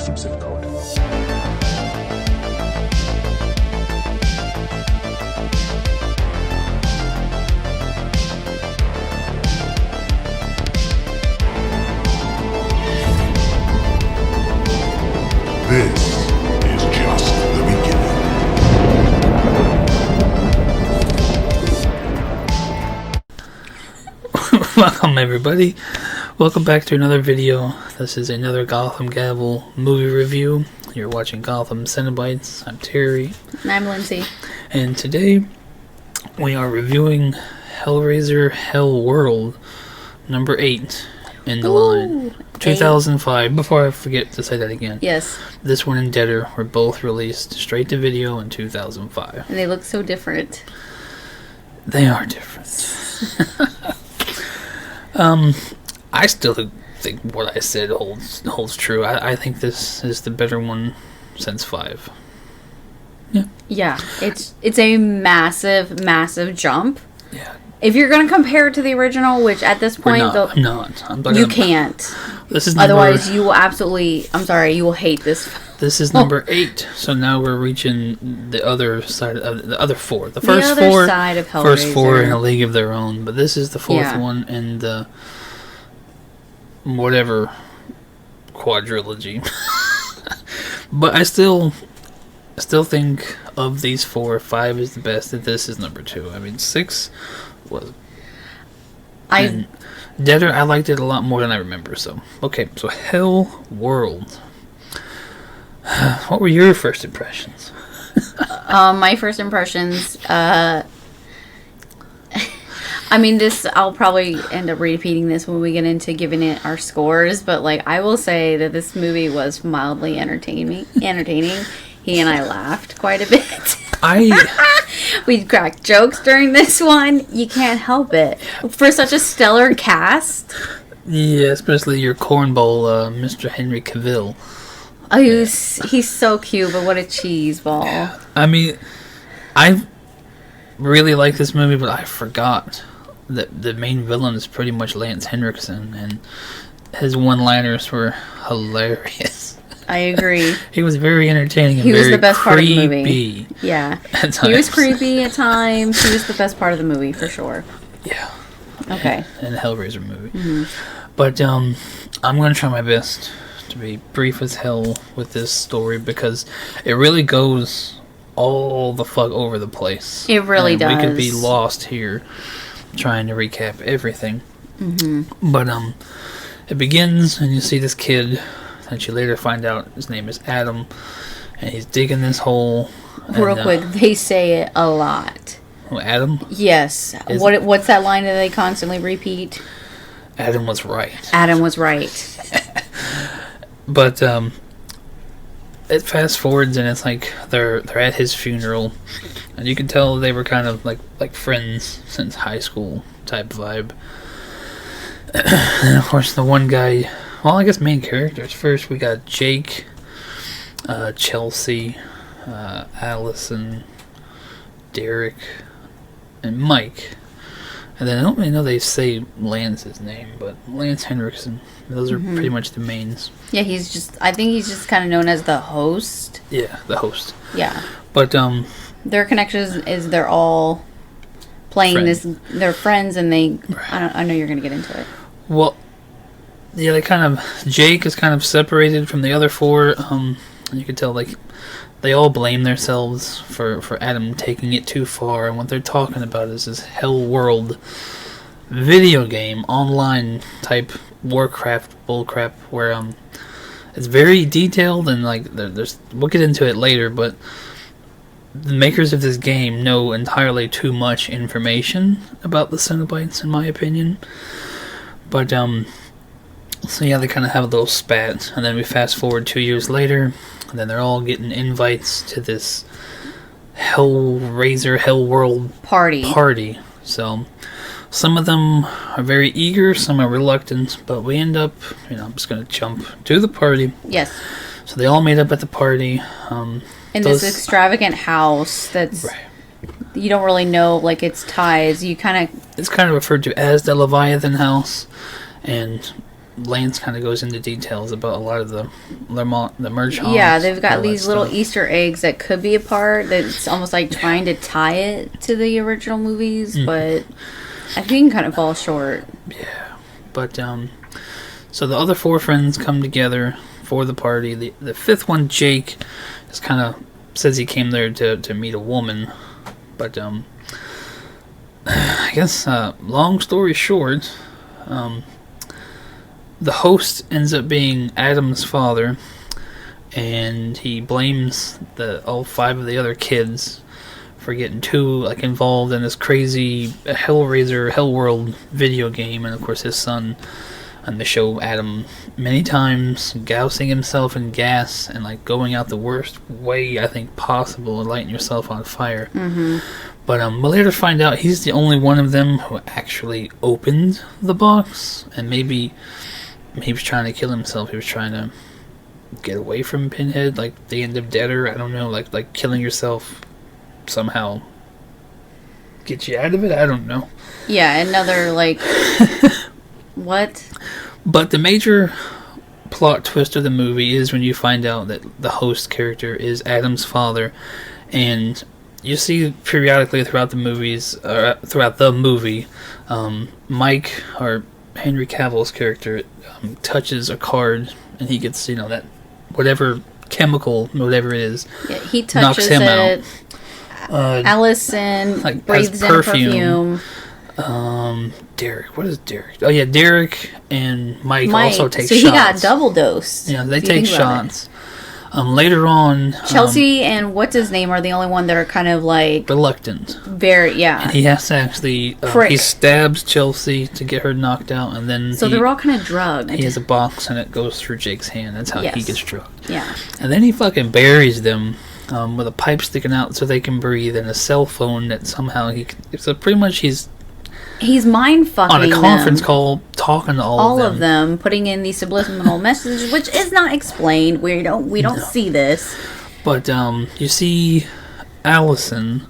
Gotham zip code. This is just the beginning. Welcome everybody. Welcome back to another video. This is another Gotham Gavel movie review. You're watching Gotham Cenobites. I'm Terry. And I'm Lindsay. And today we are reviewing Hellraiser Hellworld number 8 in the line. 2005. Before I forget to say that again. Yes. This one and Deader were both released straight to video in 2005. And they look so different. They are different. I still think what I said holds true. I think this is the better one since 5. Yeah. Yeah. It's a massive jump. Yeah. If you're going to compare it to the original, which at this point... I'm not. You can't. This is Otherwise, you will absolutely... I'm sorry, you will hate this. This is number 8, so now we're reaching the other side of the other 4. The first side of Hellraiser. First 4 in a league of their own, but this is the 4th one in the whatever quadrilogy. But I still think of these 4, 5 is the best, and this is number 2. I mean, 6 was... Deader, I liked it a lot more than I remember, so... Okay, so Hellworld. What were your first impressions? My first impressions, I mean, I'll probably end up repeating this when we get into giving it our scores, but, like, I will say that this movie was mildly entertaining. He and I laughed quite a bit. We cracked jokes during this one. You can't help it. For such a stellar cast. Yeah, especially your cornball, Mr. Henry Cavill. Oh, he's so cute, but what a cheese ball. Yeah. I mean, I really like this movie, but I forgot that the main villain is pretty much Lance Henriksen, and his one-liners were hilarious. I agree. He was very entertaining and he was very the best part of the movie. Yeah. He was creepy at times. He was the best part of the movie, for sure. Yeah. Okay. In the Hellraiser movie. Mm-hmm. But I'm going to try my best to be brief as hell with this story, because it really goes all the fuck over the place. It really does. We could be lost here trying to recap everything. Mm-hmm. But it begins and you see this kid, and you later find out his name is Adam, and he's digging this hole. Real quick, they say it a lot. Oh, Adam? Yes. What's that line that they constantly repeat? Adam was right. Adam was right. But it fast forwards and it's like they're at his funeral, and you can tell they were kind of like friends since high school type vibe. And of course the one guy, well, I guess main characters first. We got Jake, Chelsea, Allison, Derek, and Mike. And then I don't really know they say Lance's name, but Lance Henriksen. Those are pretty much the mains. Yeah, I think he's just kind of known as the host. Yeah, the host. Yeah. But their connection is they're all playing friends. They're friends, and I know you're going to get into it. Well, yeah, Jake is kind of separated from the other 4. And you can tell, like, they all blame themselves for Adam taking it too far, and what they're talking about is this Hellworld video game, online type Warcraft bullcrap, where it's very detailed, and like we'll get into it later, but the makers of this game know entirely too much information about the Cenobites, in my opinion. But so yeah, they kind of have a little spat, and then we fast forward 2 years later, and then they're all getting invites to this Hellraiser Hellworld party. So some of them are very eager, some are reluctant, but we end up, I'm just going to jump to the party. Yes. So they all meet up at the party. In this extravagant house that's... Right. You don't really know, like, its ties. It's kind of referred to as the Leviathan House, and Lance kind of goes into details about a lot of the merch haunts. Yeah, they've got all that these little stuff. Easter eggs that could be a part. That's almost like trying to tie it to the original movies, but I think kind of fall short. Yeah, but so the other four friends come together for the party. The fifth one, Jake, is kind of says he came there to meet a woman, but I guess long story short, the host ends up being Adam's father, and he blames all five of the other kids for getting too involved in this crazy Hellraiser Hellworld video game, and of course his son on the show Adam many times dousing himself in gas and going out the worst way I think possible and lighting yourself on fire. But we'll later find out he's the only one of them who actually opened the box, and maybe he was trying to kill himself. He was trying to get away from Pinhead, the end of Deader. I don't know, like killing yourself somehow get you out of it. I don't know. Yeah, another what? But the major plot twist of the movie is when you find out that the host character is Adam's father, and you see periodically throughout the movie, Mike, or Henry Cavill's character, touches a card, and he gets that whatever chemical, whatever it is, He touches knocks him it. out. Allison breathes in perfume. Derek. What is Derek? Oh yeah, Derek and Mike also take so shots. he got double dose. Yeah, they take shots. Later on, Chelsea and what's his name are the only one that are kind of reluctant. Very, yeah. And he has to actually he stabs Chelsea to get her knocked out, and then so they're all kind of drugged. He has a box and it goes through Jake's hand. That's how he gets drugged. Yeah. And then he fucking buries them with a pipe sticking out so they can breathe, and a cell phone that somehow so pretty much he's mind fucking on a conference call talking to all of them, putting in these subliminal messages, which is not explained. We don't see this. But you see Allison,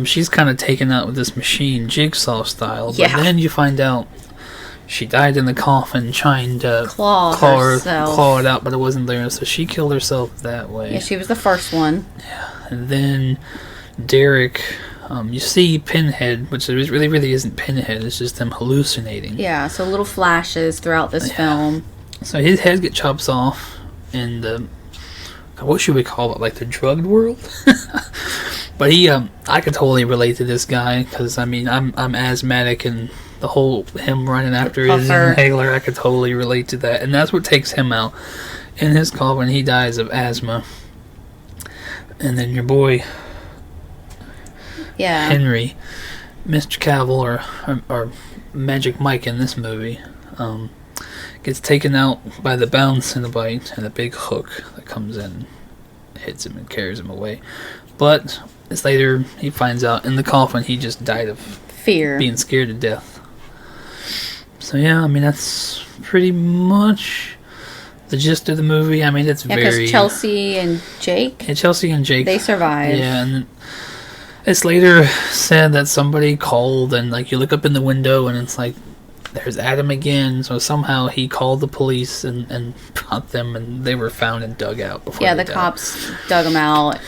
she's kind of taken out with this machine, jigsaw style. But then you find out she died in the coffin trying to claw it out, but it wasn't there, so she killed herself that way. Yeah, she was the first one. Yeah, and then Derek. You see Pinhead, which really isn't Pinhead. It's just them hallucinating. Yeah, so little flashes throughout this film. So his head gets chopped off in the, what should we call it, the drugged world? But I could totally relate to this guy, because I'm asthmatic, and the whole him running after his inhaler, I could totally relate to that, and that's what takes him out. In his coffin, he dies of asthma, and then your boy. Yeah. Henry, Mr. Cavill, or Magic Mike in this movie, gets taken out by the bound Cenobite and a big hook that comes in, hits him and carries him away. But it's later he finds out in the coffin he just died of fear, being scared to death. So yeah, that's pretty much the gist of the movie. It's very. Because Chelsea and Jake. Yeah, Chelsea and Jake. They survived. Yeah, and. It's later said that somebody called, and you look up in the window and it's there's Adam again. So somehow he called the police and brought them, and they were found and dug out before. Yeah, the cops dug them out.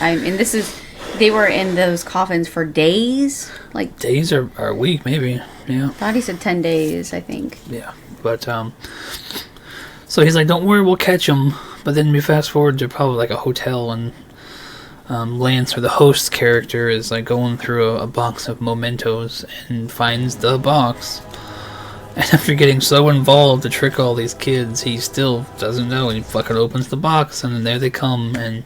They were in those coffins for days, days or a week maybe. Yeah. I thought he said 10 days. I think. Yeah, but so he's like, "Don't worry, we'll catch them." But then we fast forward to probably a hotel, and Lance, or the host character, is going through a box of mementos and finds the box. And after getting so involved to trick all these kids, he still doesn't know, and he fucking opens the box, and then there they come, and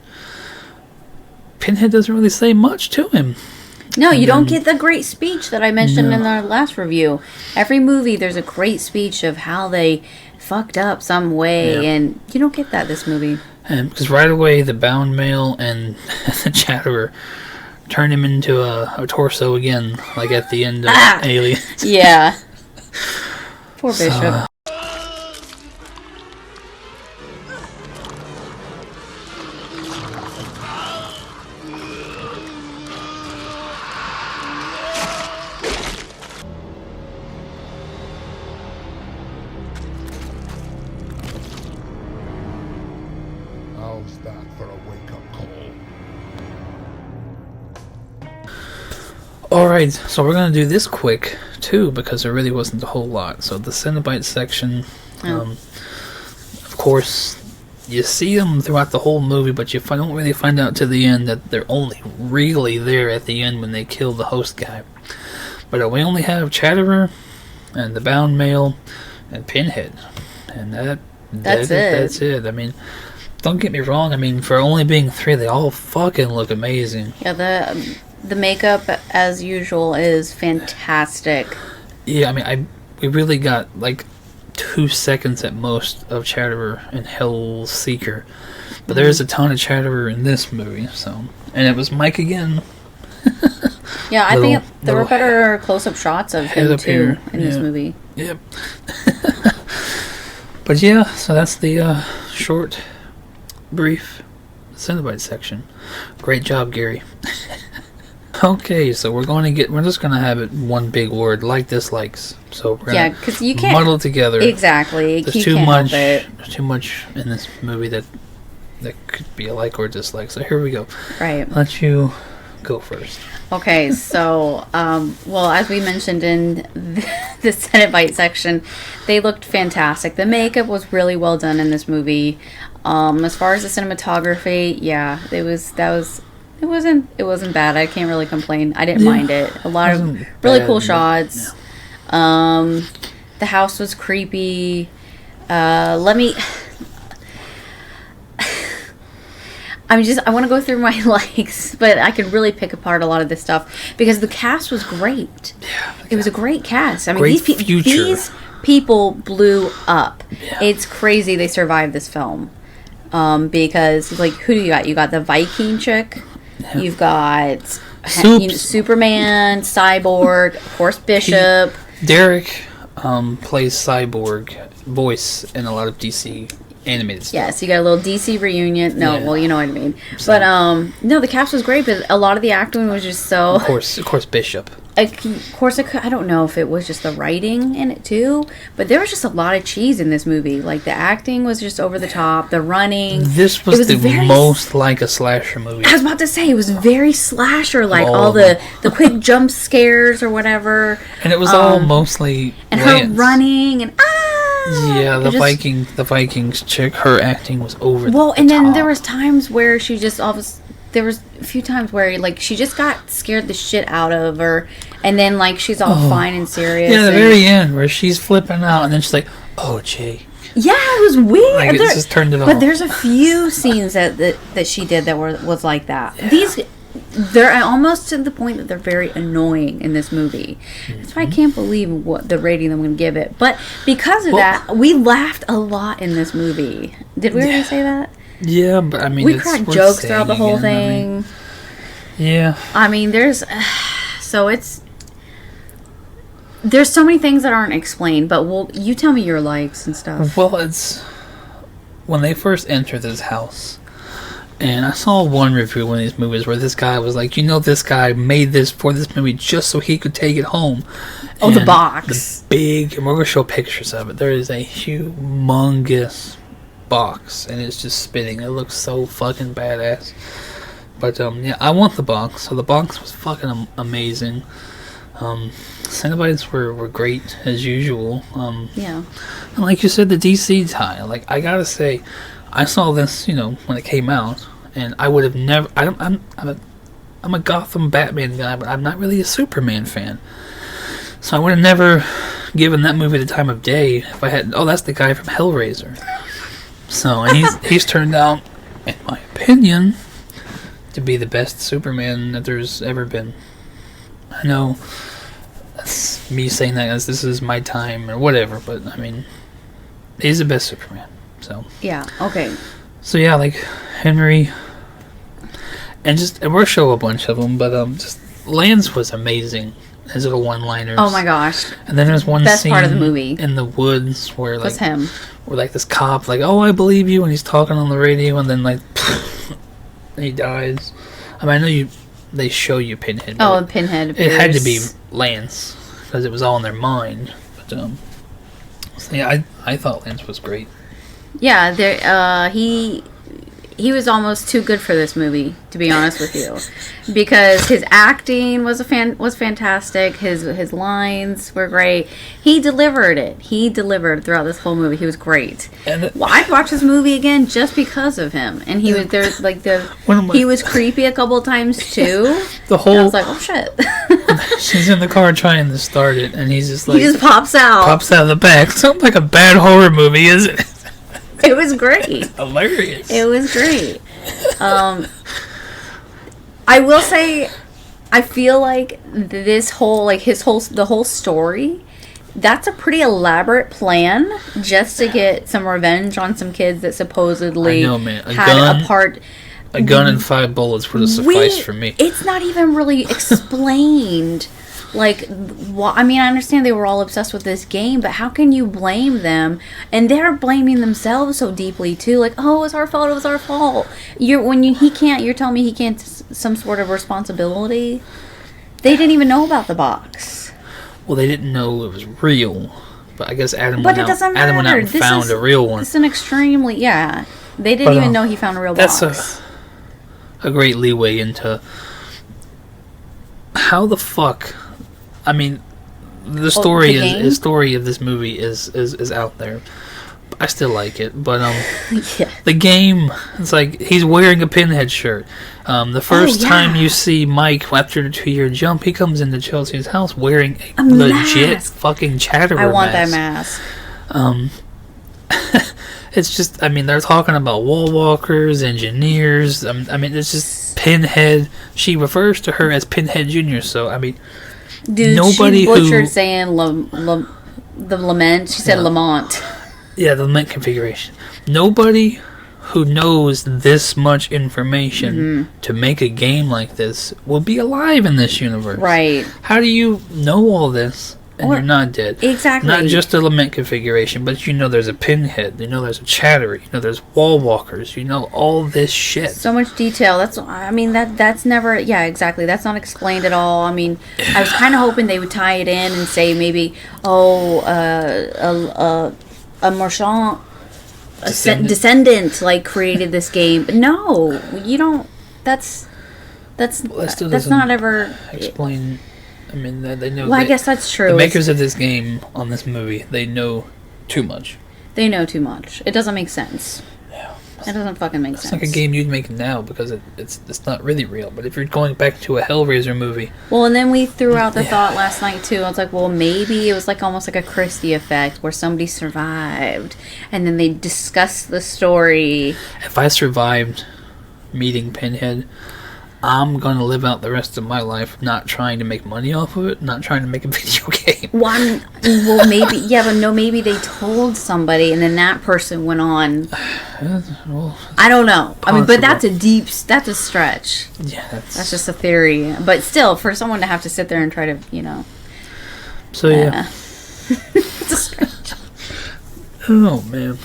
Pinhead doesn't really say much to him. No, you don't get the great speech that I mentioned in our last review. Every movie, there's a great speech of how they fucked up some way, and you don't get that this movie. Because right away, the bound male and the chatterer turn him into a torso again, like at the end of Aliens. Yeah. Poor Bishop. Alright, so we're going to do this quick, too, because there really wasn't a whole lot. So the Cenobite section, of course, you see them throughout the whole movie, but you don't really find out to the end that they're only really there at the end when they kill the host guy. But we only have Chatterer, and the Bound Male, and Pinhead. And that's it. I mean, don't get me wrong, I mean, for only being 3, they all fucking look amazing. Yeah, the makeup, as usual, is fantastic. Yeah, I mean, we really got, like, 2 seconds at most of Chatterer and Hellseeker. But there's a ton of Chatterer in this movie, so... And it was Mike again. Yeah, I think there were better close-up shots of him, too, in this movie. Yep. But yeah, so that's the short, brief Cenobite section. Great job, Gary. Okay, so we're just gonna have it one big word, like dislikes. So we're gonna because you can't muddle together. Exactly. There's too much. There's too much in this movie that could be a like or dislike. So here we go. Right. Let you go first. Okay, so well, as we mentioned in the Cenobite section, they looked fantastic. The makeup was really well done in this movie. As far as the cinematography, yeah, it wasn't bad. I can't really complain. I didn't mind it. A lot of really cool shots. Yeah. The house was creepy. I want to go through my likes, but I could really pick apart a lot of this stuff because the cast was great. Yeah, it was a great cast. I mean, these people blew up. Yeah. It's crazy they survived this film. Because, like, who do you got? You got the Viking chick. Yeah. You've got Superman, Cyborg, of course, Bishop. Derek plays Cyborg voice in a lot of DC animated stuff. Yes, you got a little DC reunion. No, well, you know what I mean. So, but no, the cast was great, but a lot of the acting was just so. Of course, Bishop. Of course, I don't know if it was just the writing in it too, but there was just a lot of cheese in this movie. Like the acting was just over the top, the running. This was the most like a slasher movie. I was about to say it was very slasher, like all the quick jump scares or whatever. And it was all mostly and Lance. Her running and yeah, the Vikings chick, her acting was over. Well, and then there was times where she just there was a few times where like she just got scared the shit out of her, and then like she's all fine and serious. Yeah, the very end where she's flipping out, and then she's like, "Oh, Jake." Yeah, it was weird. Like it just turned it off. But there's a few scenes that she did that was like that. Yeah. They're almost to the point that they're very annoying in this movie. Mm-hmm. That's why I can't believe what the rating I'm going to give it. But because of that, we laughed a lot in this movie. Did we already say that? Yeah, but I mean, we cracked jokes throughout the whole thing. I mean, yeah. I mean, there's so many things that aren't explained. But you tell me your likes and stuff. Well, it's when they first enter this house. And I saw one review of one of these movies where this guy was like, this guy made this for this movie just so he could take it home. Oh, and the box. And we're going to show pictures of it. There is a humongous box, and it's just spinning. It looks so fucking badass. But, yeah, I want the box. So the box was fucking amazing. Cenobites were great, as usual. Yeah. And like you said, the DC tie. Like, I gotta say, I saw this, when it came out, and I would have never. I'm a Gotham Batman guy, but I'm not really a Superman fan. So I would have never given that movie the time of day if I had. Oh, that's the guy from Hellraiser. So and he's turned out, in my opinion, to be the best Superman that there's ever been. I know that's me saying that as this is my time or whatever, but I mean, he's the best Superman. So yeah, okay. So yeah, like Henry, and we'll show a bunch of them, but just Lance was amazing. His little one-liners. Oh my gosh! And then there's one best scene part of the movie in the woods where like was him, where like this cop like, "Oh, I believe you," and he's talking on the radio, and then like he dies. I mean, I know they show you Pinhead. Oh, Pinhead. It had to be Lance because it was all in their mind. But so yeah, I thought Lance was great. Yeah, he almost too good for this movie, to be honest with you, because his acting was fantastic. His lines were great. He delivered it. He delivered throughout this whole movie. He was great. And I'd watch this movie again just because of him. And he was there, like he was creepy a couple of times too. I was like, oh shit. She's in the car trying to start it, and he's just like, he just pops out of the back. Sounds like a bad horror movie, isn't it? It was great. It's hilarious. It was great. I will say, I feel like the whole story, that's a pretty elaborate plan just to get some revenge on some kids that supposedly had a part. A gun and 5 bullets would have sufficed for me. It's not even really explained. Like, I mean, I understand they were all obsessed with this game, but how can you blame them? And they're blaming themselves so deeply too. Like, oh, it was our fault. It was our fault. You're telling me he can't some sort of responsibility. They didn't even know about the box. Well, they didn't know it was real, but I guess Adam went out and found a real one. It's an extremely They didn't even know he found a real box. That's a great leeway into how the fuck. I mean, the story of this movie is out there. I still like it, but the game, it's like he's wearing a Pinhead shirt. The first time you see Mike after the 2-year jump, he comes into Chelsea's house wearing a legit mask. Fucking Chatterer mask. I want that mask. It's just, I mean, they're talking about wall walkers, engineers. I mean, it's just Pinhead. She refers to her as Pinhead Jr., so, I mean, dude, nobody she butchered saying the lament. She said Lamont. Yeah, the lament configuration. Nobody who knows this much information to make a game like this will be alive in this universe. Right. How do you know all this and you're not dead? Exactly. Not just a lament configuration, but you know there's a Pinhead, you know there's a Chatterer, you know there's wall walkers, you know all this shit. So much detail. That's never, exactly. That's not explained at all. I mean, I was kind of hoping they would tie it in and say maybe, a Marchand descendant like created this game. But no, you don't. That's not ever explain. I mean, they know. Well, I guess that's true. The makers of this game on this movie, they know too much. They know too much. It doesn't make sense. Yeah. It doesn't fucking make sense. It's like a game you'd make now because it's not really real. But if you're going back to a Hellraiser movie... Well, and then we threw out the thought last night, too. I was like, well, maybe it was like almost like a Christie effect where somebody survived. And then they discussed the story. If I survived meeting Pinhead, I'm going to live out the rest of my life not trying to make money off of it, not trying to make a video game. Maybe they told somebody and then that person went on. Well, I don't know. Possible. I mean, but that's a stretch. Yeah, that's just a theory. But still, for someone to have to sit there and try to, So, yeah. It's a stretch. Oh, man.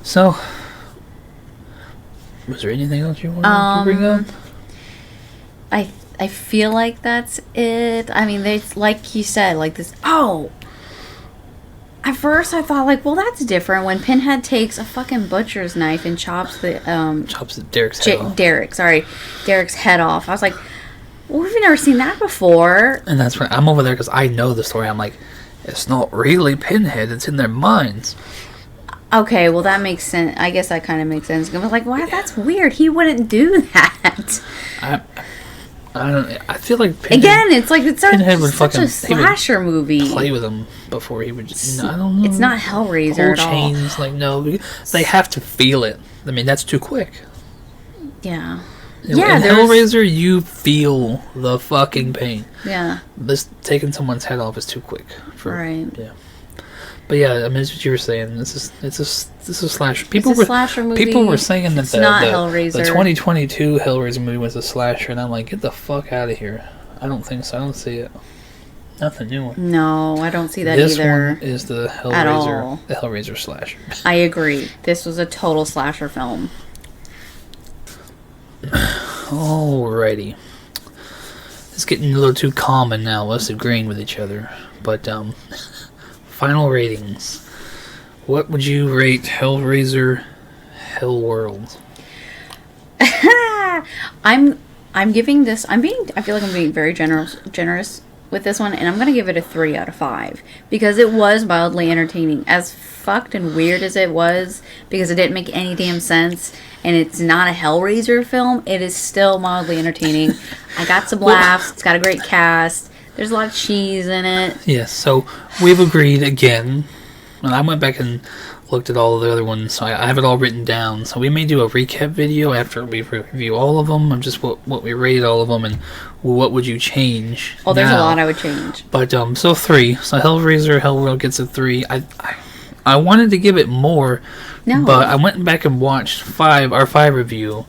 So, was there anything else you wanted to bring up? I feel like that's it. I mean, they, like you said, like this. Oh! At first, I thought, like, well, that's different. When Pinhead takes a fucking butcher's knife and chops Derek's head off. Derek's head off. I was like, well, we've never seen that before. And that's right. I'm over there because I know the story. I'm like, it's not really Pinhead. It's in their minds. Okay, well, that makes sense. I guess that kind of makes sense. I was like, wow, that's weird. He wouldn't do that. I don't. I feel like Pinhead, it's like it's Pinhead would such fucking a slasher movie. Play with him before he would. I don't know. It's not Hellraiser at all. Chains, like no, they have to feel it. I mean, that's too quick. Yeah. In Hellraiser, you feel the fucking pain. Yeah. This taking someone's head off is too quick. Right. Yeah. But yeah, I mean, it's what you were saying. This is a slasher. It's a slasher movie. People were saying that Hellraiser. The 2022 Hellraiser movie was a slasher, and I'm like, get the fuck out of here. I don't think so. I don't see it. Not the new one. No, I don't see that this either. This one is the Hellraiser. The Hellraiser slasher. I agree. This was a total slasher film. Alrighty. It's getting a little too common now. Us agreeing with each other, but final ratings. What would you rate Hellraiser, Hellworld? I'm giving this. I feel like I'm being very generous with this one, and I'm gonna give it a 3 out of 5 because it was mildly entertaining. As fucked and weird as it was, because it didn't make any damn sense, and it's not a Hellraiser film, it is still mildly entertaining. I got some laughs. It's got a great cast. There's a lot of cheese in it. Yes, so we've agreed again. And I went back and looked at all of the other ones, so I have it all written down. So we may do a recap video after we review all of them, and just what we rated all of them, and what would you change. Oh, there's a lot I would change. But so 3. So Hellraiser, Hellworld gets a 3. I wanted to give it more, but I went back and watched our 5 review,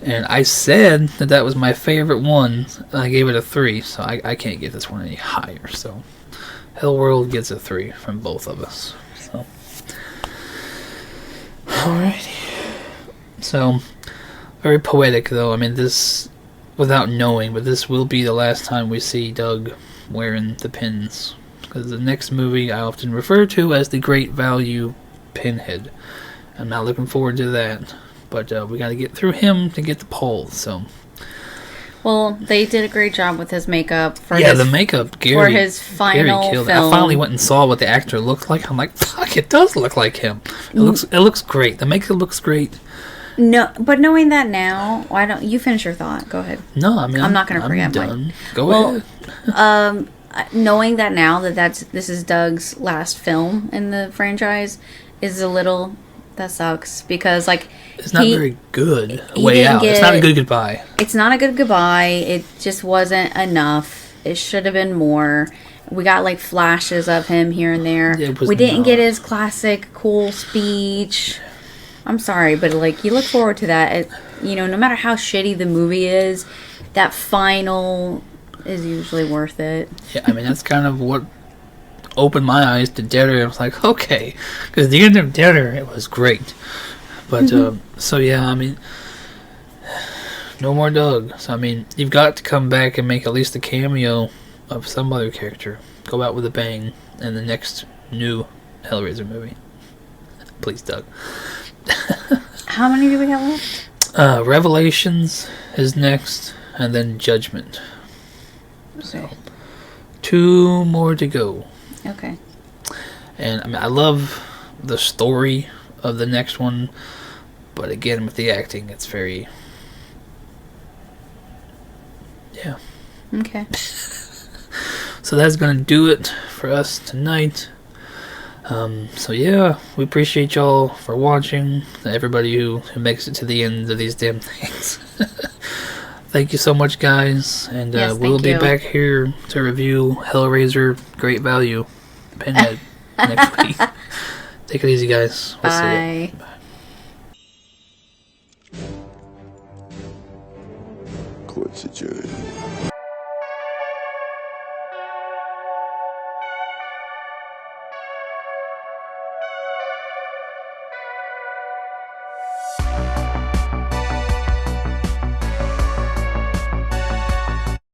and I said that was my favorite one, and I gave it a 3. So I can't give this one any higher. So Hellworld gets a 3 from both of us. So, alrighty. So, very poetic though. I mean, this, without knowing, but this will be the last time we see Doug wearing the pins. Because the next movie I often refer to as the Great Value Pinhead. I'm not looking forward to that. But we got to get through him to get the poll, so. Well, they did a great job with his makeup the makeup, Gary. For his final Gary film. I finally went and saw what the actor looked like. I'm like, fuck, it does look like him. It looks great. The makeup looks great. No, but knowing that now, why don't you finish your thought? Go ahead. No, I mean, I'm not going to forget done. mine. Go ahead. Knowing that now this is Doug's last film in the franchise is a little. That sucks because it's not very good. Way out. It's not a good goodbye. It's not a good goodbye. It just wasn't enough. It should have been more. We got flashes of him here and there. We didn't get his classic cool speech. I'm sorry, but you look forward to that. No matter how shitty the movie is, that final is usually worth it. Yeah, I mean that's kind of what opened my eyes to Deader. I was like, okay, because the end of Deader, it was great, but so yeah, I mean, no more Doug. So I mean, you've got to come back and make at least a cameo of some other character. Go out with a bang in the next new Hellraiser movie, please, Doug. How many do we have left? Revelations is next, and then Judgment. Okay. So 2 more to go. Okay. And I mean, I love the story of the next one, but again, with the acting, it's very, yeah. Okay. So that's gonna do it for us tonight. So yeah, we appreciate y'all for watching. Everybody who makes it to the end of these damn things. Thank you so much, guys, and we'll be back here to review Hellraiser Great Value Pinhead next week. Take it easy, guys. We'll see you. Bye. Court's adjourned.